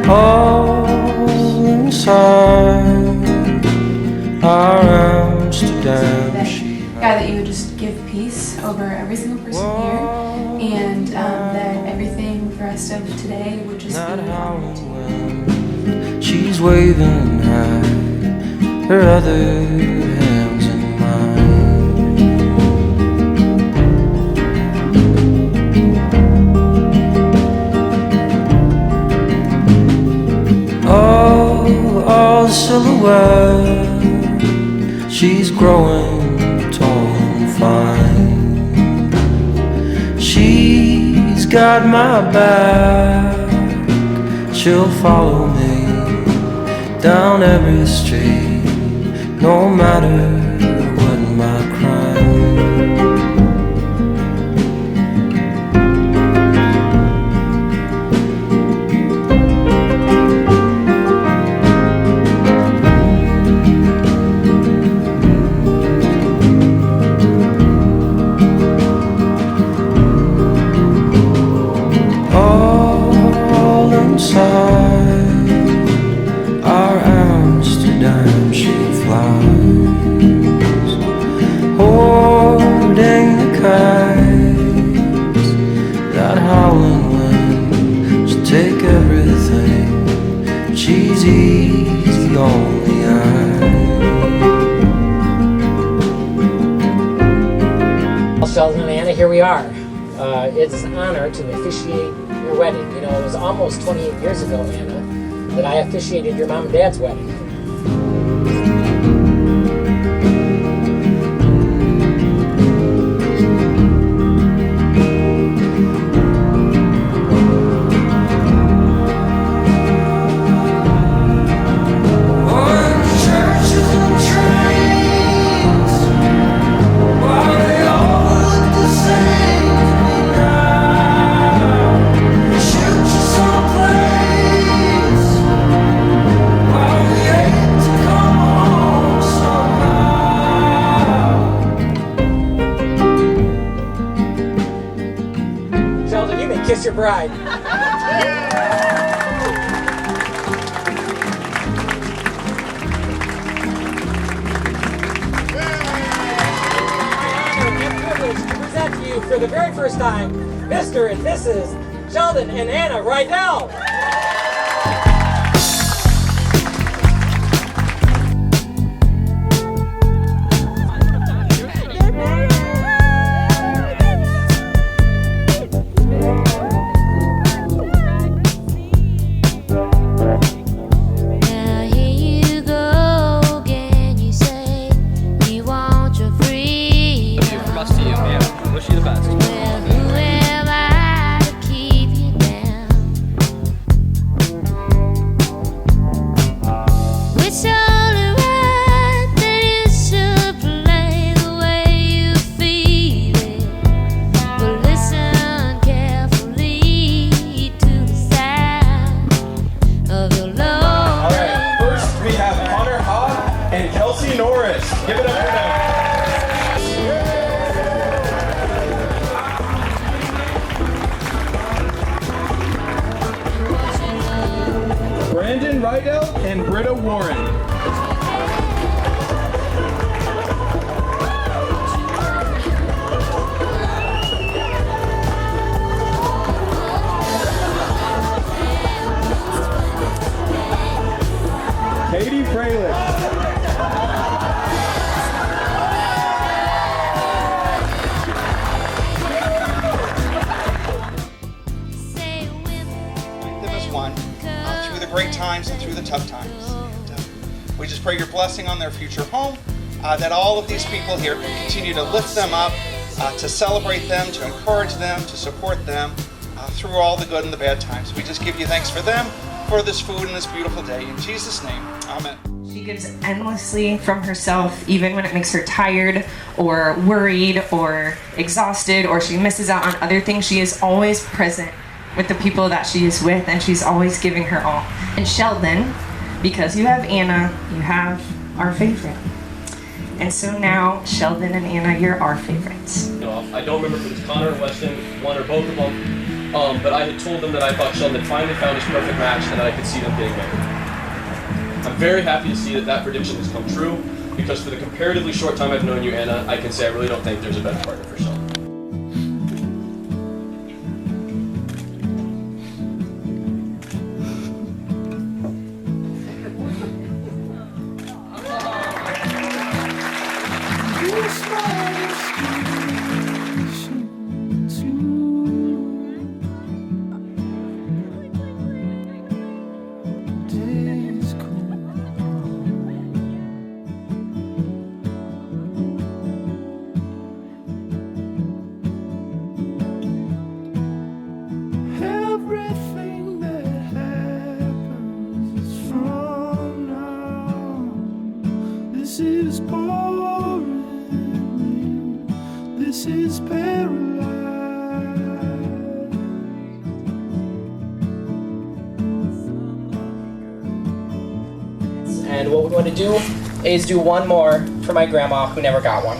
all inside our Amsterdam. God, that you would just give peace over every single person here, and that everything the rest of today would just be honored to you. She's waving high, her other hand's in mine. All silhouette, she's growing tall and fine. She's got my back, she'll follow me down every street, no matter what my crime. All inside our Amsterdam she flies, holding the kites. That howling wind should take everything. She's easy on the eye. Well, Sheldon and Anna, here we are. It's an honor to officiate your wedding. You know, it was almost 28 years ago, Anna, that I officiated your mom and dad's wedding. Sheldon, you may kiss your bride. Present to you for the very first time, Mr. and Mrs. Sheldon and Anna Rydell. Give it up for them. Brandon Rydell and Britta Warren. Katie Fralick. Through the great times and through the tough times. And, we just pray your blessing on their future home, that all of these people here can continue to lift them up, to celebrate them, to encourage them, to support them through all the good and the bad times. We just give you thanks for them, for this food and this beautiful day. In Jesus' name, amen. She gives endlessly from herself, even when it makes her tired or worried or exhausted or she misses out on other things. She is always present with the people that she is with, and she's always giving her all. And Sheldon, because you have Anna, you have our favorite. And so now, Sheldon and Anna, you're our favorites. I don't remember if it was Connor or Weston, one or both of them. but I had told them that I thought Sheldon had finally found his perfect match and that I could see them getting married. I'm very happy to see that that prediction has come true, because for the comparatively short time I've known you, Anna, I can say I really don't think there's a better partner for Sheldon. Everything that happens is from now. This is boring. This is paralyzed. And what we want to do is do one more for my grandma who never got one.